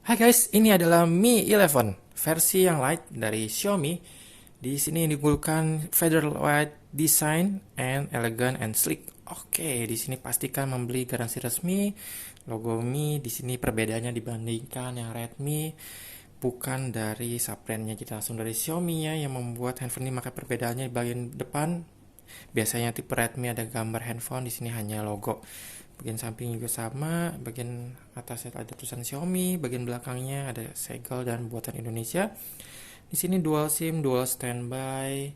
Hai guys, ini adalah Mi 11 versi yang light dari Xiaomi. Di sini digunakan Feather White design and elegant and sleek. Oke, di sini pastikan membeli garansi resmi. Logo Mi di sini perbedaannya dibandingkan yang Redmi bukan dari subbrandnya, jadi langsung dari Xiaomi ya yang membuat handphone ini. Maka perbedaannya di bagian depan, biasanya tipe Redmi ada gambar handphone, di sini hanya logo. Bagian samping juga sama, bagian atasnya ada tulisan Xiaomi, bagian belakangnya ada segel dan buatan Indonesia. Di sini dual SIM, dual standby,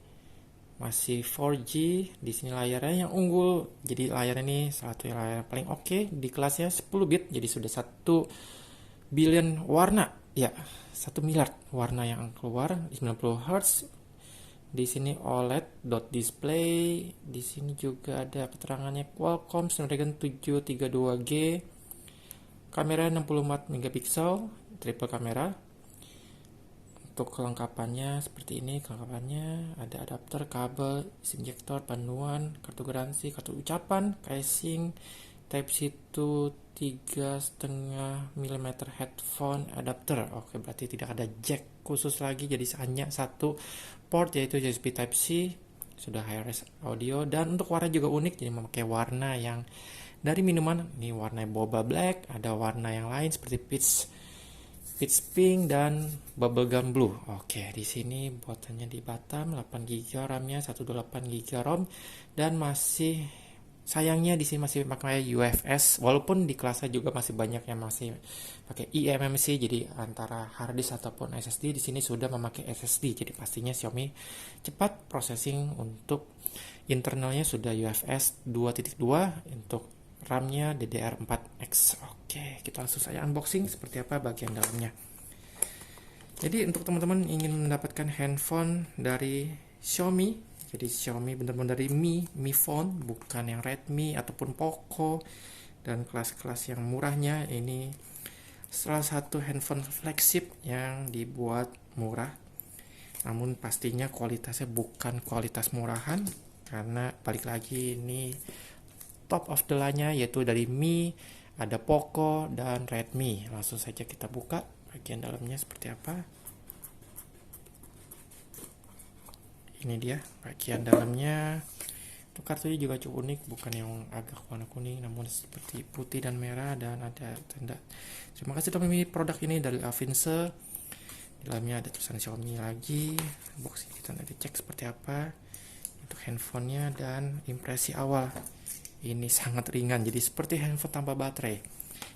masih 4G. Di sini layarnya yang unggul. Jadi layar ini salah satu layar paling oke di kelasnya 10 bit. Jadi sudah 1 billion warna. Ya, 1 miliar warna yang keluar, 90 Hz. Di sini OLED dot display. Di sini juga ada keterangannya Qualcomm Snapdragon 732G. Kamera 64 megapiksel, triple kamera. Untuk kelengkapannya seperti ini, kelengkapannya ada adapter, kabel, injektor, panduan, kartu garansi, kartu ucapan, casing, Type-C to 3,5 mm headphone adapter. Oke, berarti tidak ada jack khusus lagi, jadi hanya satu port yaitu USB Type-C. Sudah high-res audio, dan untuk warna juga unik, jadi memakai warna yang dari minuman. Ini warna boba black, ada warna yang lain seperti peach pink dan bubblegum blue. Oke, di sini buatannya di Batam, 8 GB RAM-nya, 128 GB ROM, dan masih sayangnya di sini masih pakai UFS, walaupun di kelasnya juga masih banyak yang masih pakai eMMC, jadi antara hard disk ataupun SSD. Di sini sudah memakai SSD, jadi pastinya Xiaomi cepat processing. Untuk internalnya sudah UFS 2.2, untuk RAM-nya DDR4X. Oke, kita langsung saja unboxing seperti apa bagian dalamnya. Jadi untuk teman-teman ingin mendapatkan handphone dari Xiaomi, jadi Xiaomi benar-benar dari Mi Phone, bukan yang Redmi ataupun Poco dan kelas-kelas yang murahnya. Ini salah satu handphone flagship yang dibuat murah, namun pastinya kualitasnya bukan kualitas murahan, karena balik lagi ini top of the line-nya yaitu dari Mi, ada Poco dan Redmi. Langsung saja kita buka bagian dalamnya seperti apa. Ini dia bagian dalamnya. Untuk kartunya juga cukup unik, bukan yang agak warna kuning, namun seperti putih dan merah, dan ada tanda terima kasih telah memilih produk ini dari Avinse. Di dalamnya ada tulisan Xiaomi lagi. Box kita nanti cek seperti apa untuk handphonenya. Dan impresi awal, ini sangat ringan, jadi seperti handphone tanpa baterai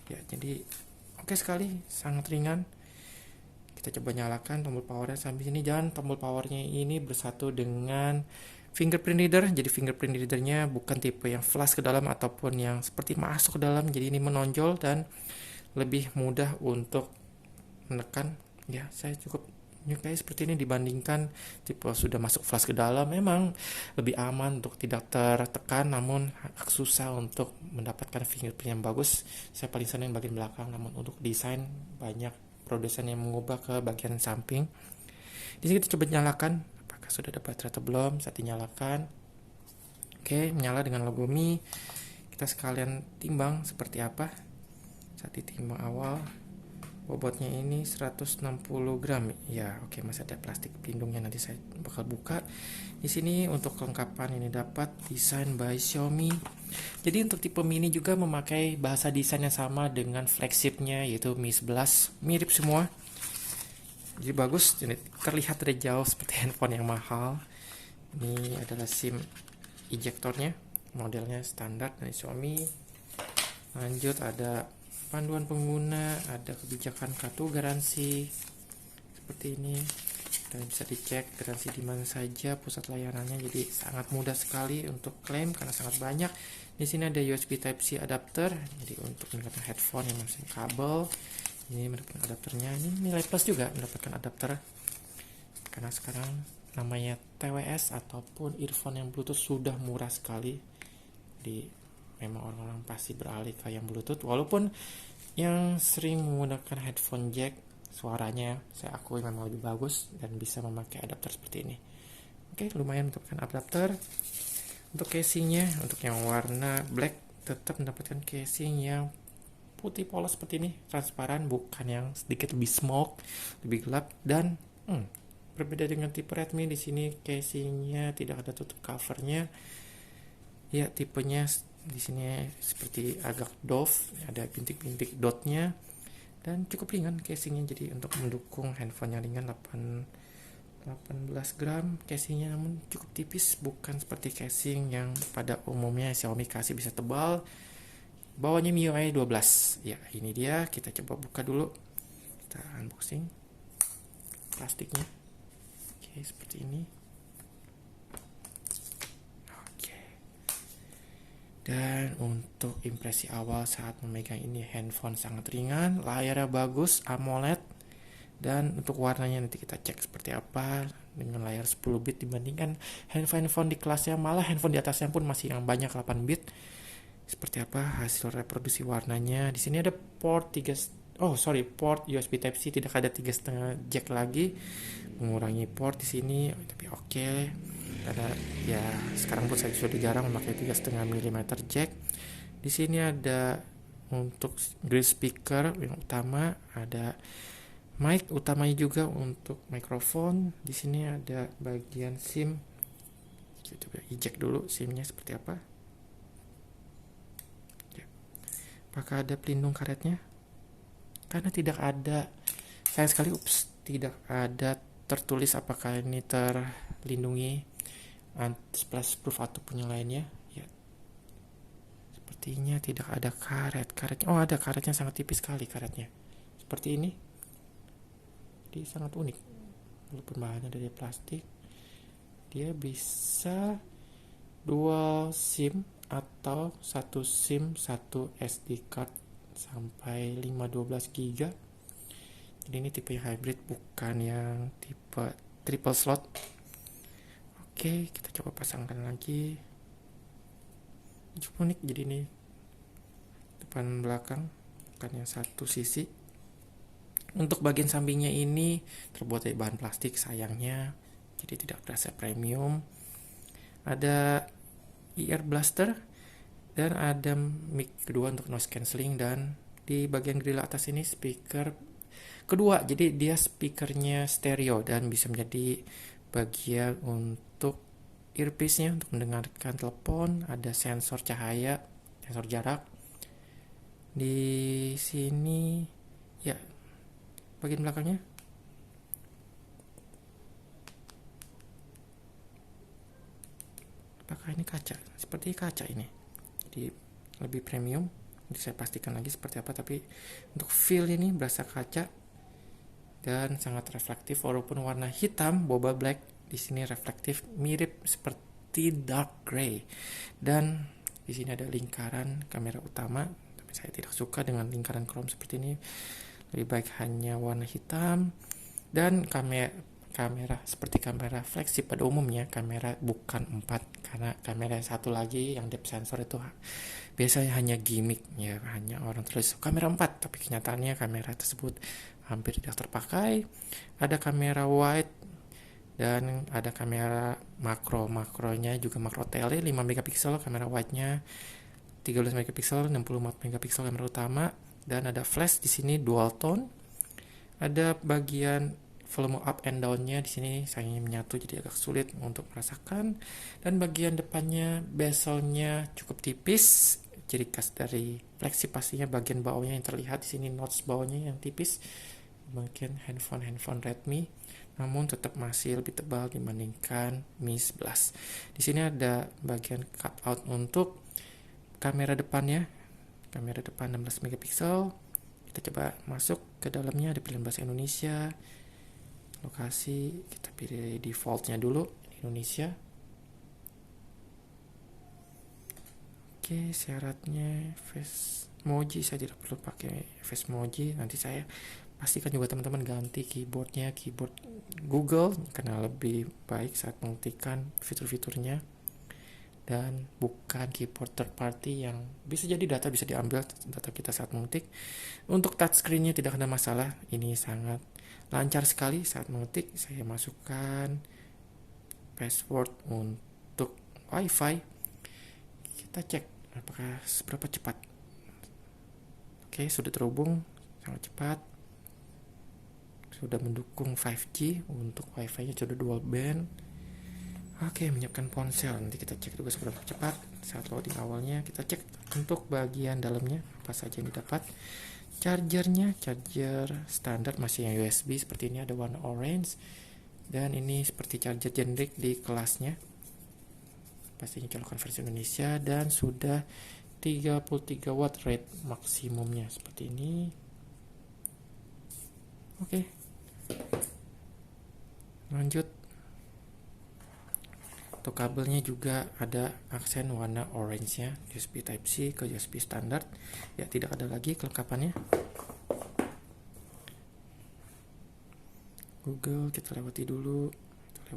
ya. Jadi oke sekali, sangat ringan. Kita coba nyalakan tombol powernya sampai sini, dan tombol powernya ini bersatu dengan fingerprint reader. Jadi fingerprint readernya bukan tipe yang flash ke dalam ataupun yang seperti masuk ke dalam, jadi ini menonjol dan lebih mudah untuk menekan ya. Saya cukup menyukai seperti ini dibandingkan tipe sudah masuk flash ke dalam. Memang lebih aman untuk tidak tertekan, namun susah untuk mendapatkan fingerprint yang bagus. Saya paling senang bagian belakang, namun untuk desain banyak produsen yang mengubah ke bagian samping. Di sini kita coba nyalakan apakah sudah ada baterai atau belum. Saat dinyalakan, oke, menyala dengan logo Mi. Kita sekalian timbang seperti apa. Saat ditimbang awal, bobotnya ini 160 gram ya. Oke, masih ada plastik pelindungnya, nanti saya bakal buka. Di sini untuk kelengkapan ini dapat desain by Xiaomi. Jadi untuk tipe mini juga memakai bahasa desain yang sama dengan flagshipnya yaitu Mi 11, mirip semua. Jadi bagus, jadi terlihat dari jauh seperti handphone yang mahal. Ini adalah SIM ejectornya, modelnya standar dari Xiaomi. Lanjut ada panduan pengguna, ada kebijakan kartu garansi seperti ini, dan bisa dicek garansi di mana saja pusat layanannya. Jadi sangat mudah sekali untuk klaim karena sangat banyak. Di sini ada USB Type-C adapter, jadi untuk menggunakan headphone yang menggunakan kabel. Ini mendapatkan adapternya. Ini nilai plus juga mendapatkan adapter, karena sekarang namanya TWS ataupun earphone yang Bluetooth sudah murah sekali. Di memang orang-orang pasti beralih ke yang Bluetooth, walaupun yang sering menggunakan headphone jack suaranya saya akui memang lebih bagus dan bisa memakai adapter seperti ini. Oke, lumayan mendapatkan adapter. Untuk casingnya, untuk yang warna black tetap mendapatkan casing yang putih polos seperti ini, transparan, bukan yang sedikit lebih smoke, lebih gelap. Dan berbeda dengan tipe Redmi, di sini casingnya tidak ada tutup covernya. Ya, tipenya di sini seperti agak doff, ada bintik-bintik dotnya, dan cukup ringan casingnya, jadi untuk mendukung handphonenya ringan. 18 gram casingnya, namun cukup tipis, bukan seperti casing yang pada umumnya Xiaomi kasih bisa tebal. Bawahnya MIUI 12. Ya, ini dia, kita coba buka dulu, kita unboxing plastiknya. Oke, seperti ini. Dan untuk impresi awal saat memegang ini, handphone sangat ringan, layarnya bagus, AMOLED, dan untuk warnanya nanti kita cek seperti apa dengan layar 10 bit dibandingkan handphone di kelasnya, malah handphone di atasnya pun masih yang banyak 8 bit. Seperti apa hasil reproduksi warnanya. Di sini ada port port USB Type-C, tidak ada 3,5 jack lagi, mengurangi port di sini, tapi oke. Karena ya sekarang pun saya sudah jarang memakai 3,5 mm jack. Di sini ada untuk grill speaker yang utama, ada mic utamanya juga untuk mikrofon. Di sini ada bagian SIM. Kita coba eject dulu SIM-nya seperti apa. Ya. Apakah ada pelindung karetnya? Karena tidak ada, sayang sekali, tidak ada tertulis apakah ini terlindungi anti-splash proof ataupun yang lainnya. Ya, sepertinya tidak ada karetnya. Oh, ada karetnya, sangat tipis sekali karetnya, seperti ini. Jadi sangat unik, walaupun bahannya dari plastik. Dia bisa dual SIM atau satu SIM, satu SD card sampai 512 GB. Jadi ini tipe hybrid, bukan yang tipe triple slot. Oke, kita coba pasangkan lagi. Cukup unik, jadi ini depan belakang, bukan yang satu sisi. Untuk bagian sampingnya ini terbuat dari bahan plastik, sayangnya, jadi tidak terasa premium. Ada ear blaster dan ada mic kedua untuk noise cancelling, dan di bagian grill atas ini speaker kedua, jadi dia speakernya stereo dan bisa menjadi bagian untuk earpiece-nya untuk mendengarkan telepon. Ada sensor cahaya, sensor jarak. Di sini ya, bagian belakangnya apakah ini kaca? Seperti kaca ini, jadi lebih premium. Nanti saya pastikan lagi seperti apa, tapi untuk feel ini berasa kaca dan sangat reflektif, walaupun warna hitam boba black. Di sini reflektif, mirip seperti dark gray. Dan di sini ada lingkaran kamera utama, tapi saya tidak suka dengan lingkaran chrome seperti ini. Lebih baik hanya warna hitam. Dan kamera seperti kamera flagship pada umumnya, kamera bukan 4, karena kamera satu lagi yang depth sensor itu biasanya hanya gimmick ya, hanya orang tulis kamera 4, tapi kenyataannya kamera tersebut hampir tidak terpakai. Ada kamera wide dan ada kamera makronya juga makro tele 5 megapiksel kamera wide-nya, 13 megapiksel, 64 megapiksel kamera utama, dan ada flash di sini dual tone. Ada bagian volume up and down-nya di sini sayangnya menyatu, jadi agak sulit untuk merasakan. Dan bagian depannya bezelnya cukup tipis, ciri khas dari flagship pastinya. Bagian bawahnya yang terlihat di sini, notch bawahnya yang tipis, mungkin handphone Redmi, namun tetap masih lebih tebal dibandingkan Mi 11. Di sini ada bagian cutout untuk kamera depannya, kamera depan 16 megapiksel. Kita coba masuk ke dalamnya, ada pilihan bahasa Indonesia. Lokasi kita pilih defaultnya dulu, Indonesia. Oke, syaratnya face emoji, saya tidak perlu pakai face emoji. Nanti saya pastikan juga teman-teman ganti keyboardnya, keyboard Google, karena lebih baik saat mengetikkan fitur-fiturnya, dan bukan keyboard third party yang bisa jadi data bisa diambil data kita saat mengetik. Untuk touchscreen-nya tidak ada masalah, ini sangat lancar sekali saat mengetik. Saya masukkan password untuk WiFi, kita cek apakah seberapa cepat. Oke, sudah terhubung sangat cepat, sudah mendukung 5G, untuk wifi nya sudah dual band. Oke, menyiapkan ponsel, nanti kita cek juga seberapa cepat. Saat loading awalnya kita cek untuk bagian dalamnya apa saja yang didapat. Chargernya, charger standar masih yang USB seperti ini, ada warna orange, dan ini seperti charger generic di kelasnya, pastinya colokan versi Indonesia, dan sudah 33 watt rate maksimumnya seperti ini. Oke, lanjut. Untuk kabelnya juga ada aksen warna orange nya, USB Type C ke USB standar ya, tidak ada lagi kelengkapannya. Google kita lewati dulu, kita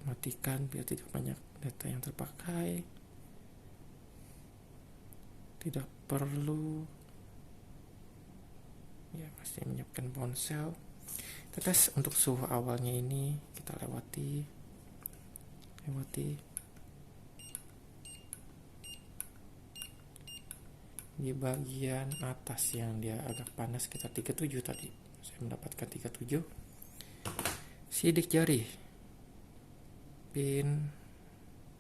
matikan biar tidak banyak data yang terpakai, tidak perlu ya. Masih menyiapkan ponsel. Kita tes untuk suhu awalnya ini, kita lewati di bagian atas yang dia agak panas sekitar 37 tadi. Saya mendapatkan 37. Sidik jari, pin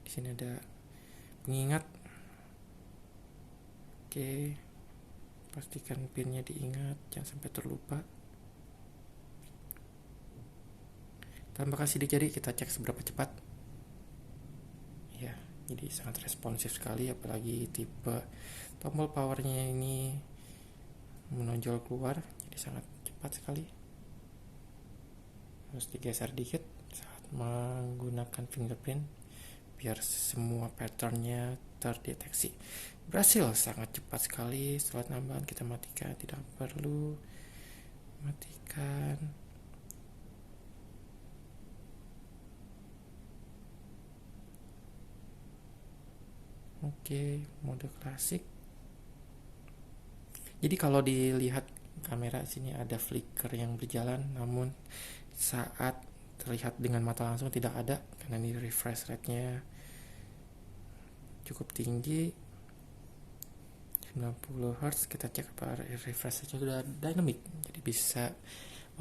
di sini ada pengingat. Oke, pastikan pinnya diingat, jangan sampai terlupa. Tambahkan sidik jari, kita cek seberapa cepat ya. Jadi sangat responsif sekali, apalagi tipe tombol powernya ini menonjol keluar, jadi sangat cepat sekali. Harus digeser dikit saat menggunakan fingerprint biar semua patternnya terdeteksi. Berhasil, sangat cepat sekali. Setelah tambahan kita matikan, tidak perlu matikan. Oke, mode klasik. Jadi kalau dilihat kamera sini ada flicker yang berjalan, namun saat terlihat dengan mata langsung tidak ada, karena ini refresh rate-nya cukup tinggi, 90 Hz. Kita cek apa refresh rate-nya sudah dynamic, jadi bisa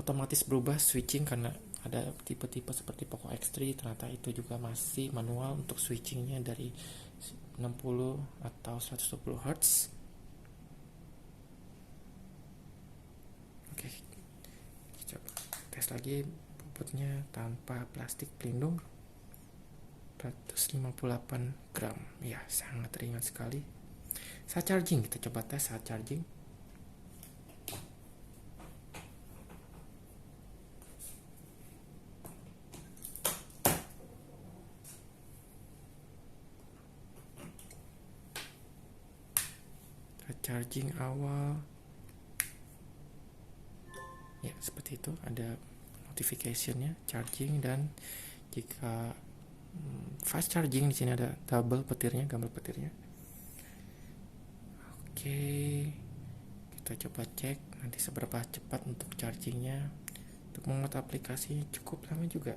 otomatis berubah switching, karena ada tipe-tipe seperti Poco X3 ternyata itu juga masih manual untuk switchingnya dari 60 atau 120 Hz. Oke, kita tes lagi bobotnya tanpa plastik pelindung, 158 gram ya, sangat ringan sekali. Saat charging, kita coba tes saat charging. Charging awal ya, seperti itu, ada notificationnya charging, dan jika fast charging di sini ada double petirnya, gambar petirnya. Oke, kita coba cek nanti seberapa cepat untuk chargingnya. Untuk menguat aplikasi cukup lama juga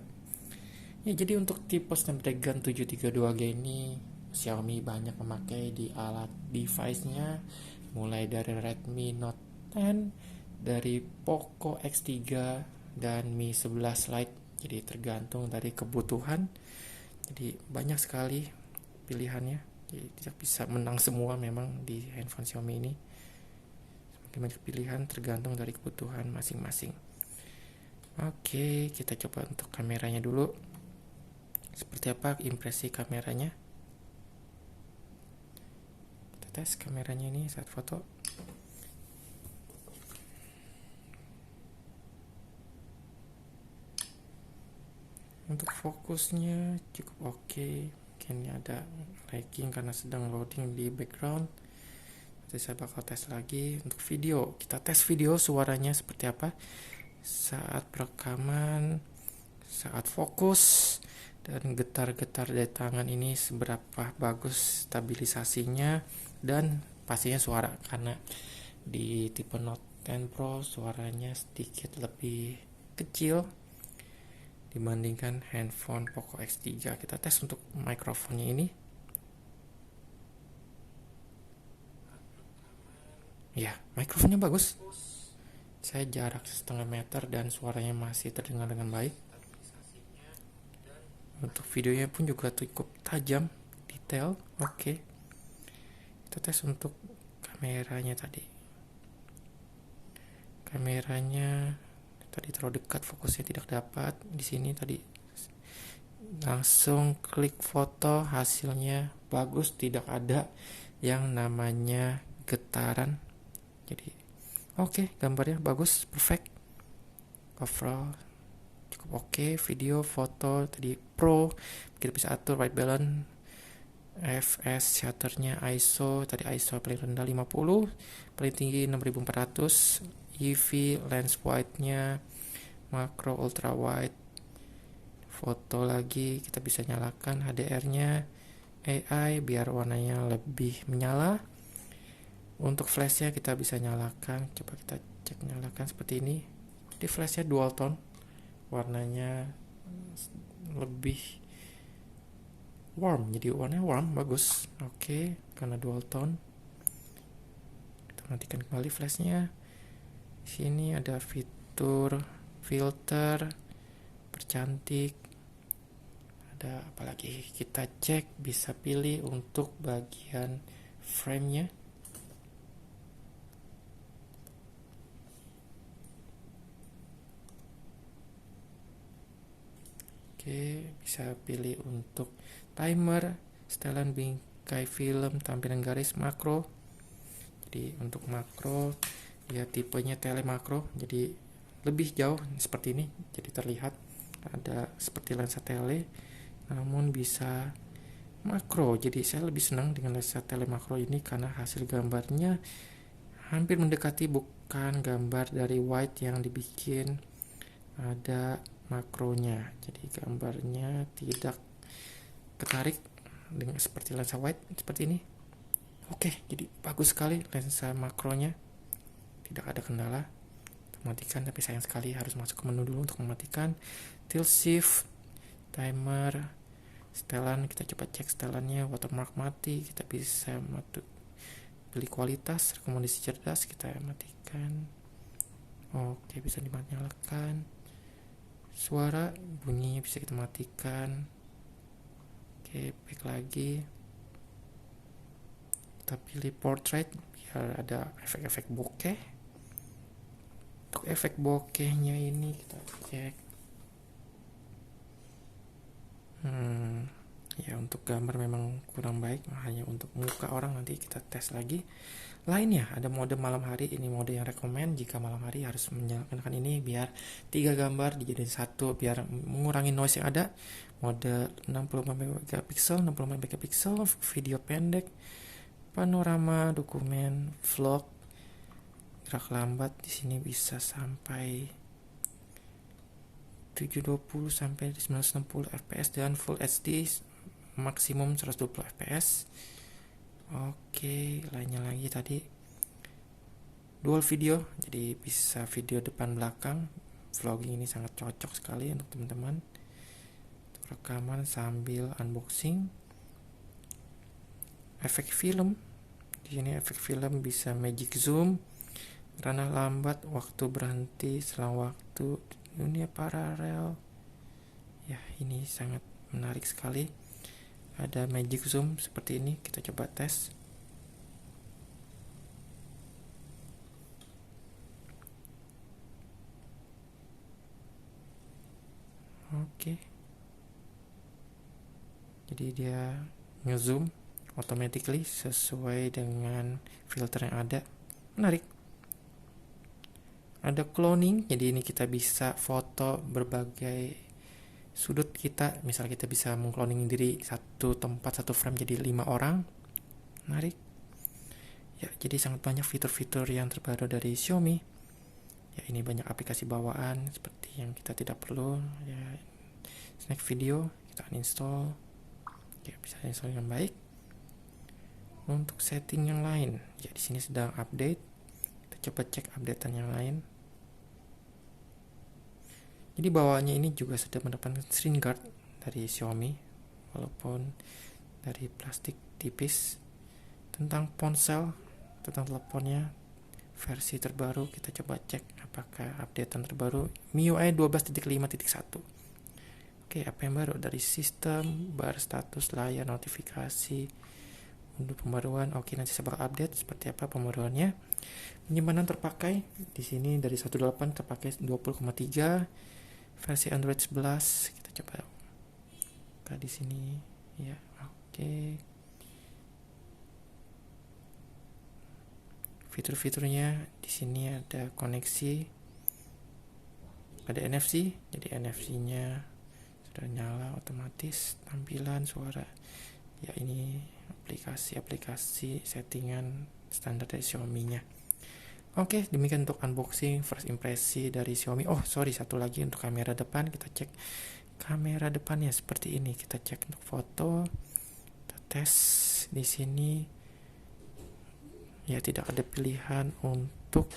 ya. Jadi untuk tipe Snapdragon 732G ini Xiaomi banyak memakai di alat device-nya, mulai dari Redmi Note 10, dari Poco X3 dan Mi 11 Lite. Jadi tergantung dari kebutuhan. Jadi banyak sekali pilihannya. Jadi tidak bisa menang semua memang di handphone Xiaomi ini. Semakin banyak pilihan tergantung dari kebutuhan masing-masing. Oke, kita coba untuk kameranya dulu. Seperti apa impresi kameranya? Tes kameranya ini saat foto. Untuk fokusnya cukup oke. Mungkin ada lagging karena sedang loading di background. Nanti saya bakal tes lagi. Untuk video, kita tes video suaranya seperti apa saat perekaman, saat fokus, dan getar-getar dari tangan ini seberapa bagus stabilisasinya, dan pastinya suara, karena di tipe Note 10 Pro suaranya sedikit lebih kecil dibandingkan handphone Poco X3. Kita tes untuk mikrofonnya ini. Ya, mikrofonnya bagus. Saya jarak 1,5 meter dan suaranya masih terdengar dengan baik. Untuk videonya pun juga cukup tajam, detail. Oke. Kita tes untuk kameranya tadi. Kameranya tadi terlalu dekat, fokusnya tidak dapat. Di sini tadi langsung klik foto, hasilnya bagus, tidak ada yang namanya getaran. Jadi oke, gambarnya bagus, perfect. Overall cukup oke. Video, foto tadi pro, kita bisa atur white balance, fs, shutternya, ISO tadi ISO paling rendah 50, paling tinggi 6400, EV, lens wide-nya, makro, ultra wide, foto lagi kita bisa nyalakan HDR-nya, AI biar warnanya lebih menyala. Untuk flashnya kita bisa nyalakan, coba kita cek nyalakan seperti ini. Di flashnya dual tone, warnanya lebih warm, jadi warnanya warm, bagus. Oke, karena dual tone. Kita matikan kembali flashnya. Sini ada fitur filter, percantik. Ada apalagi, kita cek, bisa pilih untuk bagian frame-nya. Oke, bisa pilih untuk timer, setelan bingkai film, tampilan garis, makro. Jadi untuk makro ya tipenya tele makro, jadi lebih jauh seperti ini, jadi terlihat ada seperti lensa tele namun bisa makro. Jadi saya lebih senang dengan lensa tele makro ini karena hasil gambarnya hampir mendekati bukan gambar dari wide yang dibikin, ada makronya, jadi gambarnya tidak ketarik dengan seperti lensa wide seperti ini. Oke, jadi bagus sekali lensa makronya, tidak ada kendala. Matikan, tapi sayang sekali harus masuk ke menu dulu untuk mematikan. Tilt shift, timer, setelan, kita coba cek setelannya, watermark mati, kita bisa pilih kualitas, rekomendasi cerdas, kita matikan. Oke, bisa dinyalakan. Suara bunyinya bisa kita matikan. Oke, back lagi, kita pilih portrait biar ada efek-efek bokeh. Untuk efek bokehnya ini kita cek. Ya untuk gambar memang kurang baik, hanya untuk muka orang nanti kita tes lagi. Lainnya ada mode malam hari, ini mode yang rekomend. Jika malam hari harus menyalakan ini biar 3 gambar dijadiin satu, biar mengurangi noise yang ada. Mode 64 megapiksel, 64 megapiksel, video pendek, panorama, dokumen, vlog, gerak lambat di sini bisa sampai 720 sampai 960 fps dan full HD maksimum 120 fps. Oke, lainnya lagi tadi dual video, jadi bisa video depan belakang. Vlogging ini sangat cocok sekali untuk teman-teman, rekaman sambil unboxing. Efek film, di sini efek film bisa magic zoom, ranah lambat, waktu berhenti, selang waktu, dunia paralel. Ya, ini sangat menarik sekali. Ada magic zoom seperti ini, kita coba tes. Oke. Jadi dia nge-zoom automatically sesuai dengan filter yang ada. Menarik. Ada cloning, jadi ini kita bisa foto berbagai sudut kita. Misal kita bisa mengcloning diri satu tempat, satu frame jadi 5 orang. Menarik. Ya, jadi sangat banyak fitur-fitur yang terbaru dari Xiaomi. Ya, ini banyak aplikasi bawaan seperti yang kita tidak perlu. Ya, snack video kita uninstall. Ya, bisa install dengan baik. Untuk setting yang lain, ya di sini sedang update. Kita coba cek updatean yang lain. Jadi bawaannya ini juga sudah mendapatkan screen guard dari Xiaomi, walaupun dari plastik tipis. Tentang ponsel, tentang teleponnya, versi terbaru. Kita coba cek apakah updatean terbaru MIUI 12.5.1. Oke, apa yang baru? Dari sistem, bar status, layar, notifikasi, untuk pembaruan. Oke, nanti saya bakal update seperti apa pembaruannya. Penyimpanan terpakai di sini dari 128 terpakai 20,3. Versi Android 11 kita coba buka di sini ya. Oke. Fitur-fiturnya di sini ada koneksi, ada NFC, jadi NFC-nya sudah nyala otomatis. Tampilan suara ya, ini aplikasi settingan standar dari Xiaomi-nya. Oke, demikian untuk unboxing first impresi dari Xiaomi. Oh sorry, satu lagi untuk kamera depan. Kita cek kamera depannya seperti ini. Kita cek untuk foto, kita tes di sini. Ya, tidak ada pilihan untuk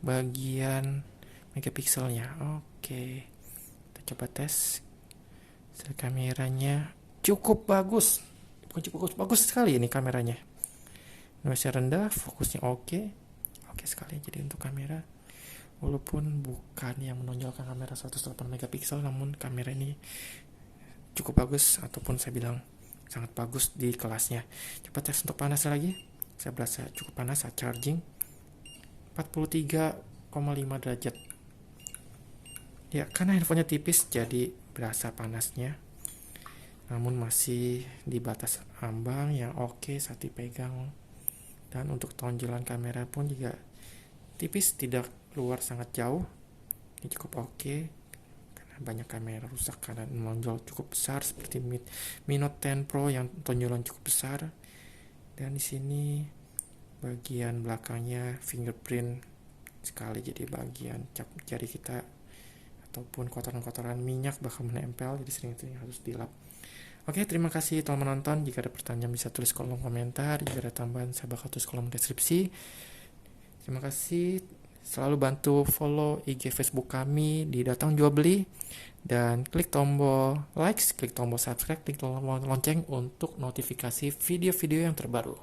bagian megapikselnya. Oke, kita coba tes. Kameranya cukup bagus, bukan cukup bagus sekali ini kameranya. Noise rendah, fokusnya oke sekali. Jadi untuk kamera, walaupun bukan yang menonjolkan kamera 108 megapiksel, namun kamera ini cukup bagus, ataupun saya bilang sangat bagus di kelasnya. Coba tes untuk panasnya lagi. Saya berasa cukup panas saat charging, 43,5 derajat. Ya, karena handphonenya tipis jadi berasa panasnya, namun masih di batas ambang yang oke saat dipegang. Dan untuk tonjolan kamera pun juga tipis, tidak keluar sangat jauh. Ini cukup oke, karena banyak kamera rusak karena menonjol cukup besar seperti Mi Note 10 Pro yang tonjolan cukup besar. Dan di sini bagian belakangnya fingerprint sekali, jadi bagian cap jari kita ataupun kotoran-kotoran minyak bakal menempel, jadi sering-sering harus dilap. Oke, terima kasih telah menonton. Jika ada pertanyaan bisa tulis kolom komentar. Jika ada tambahan saya bakal tulis kolom deskripsi. Terima kasih. Selalu bantu follow IG Facebook kami di Datang Jual Beli, dan klik tombol like, klik tombol subscribe, klik tombol lonceng untuk notifikasi video-video yang terbaru.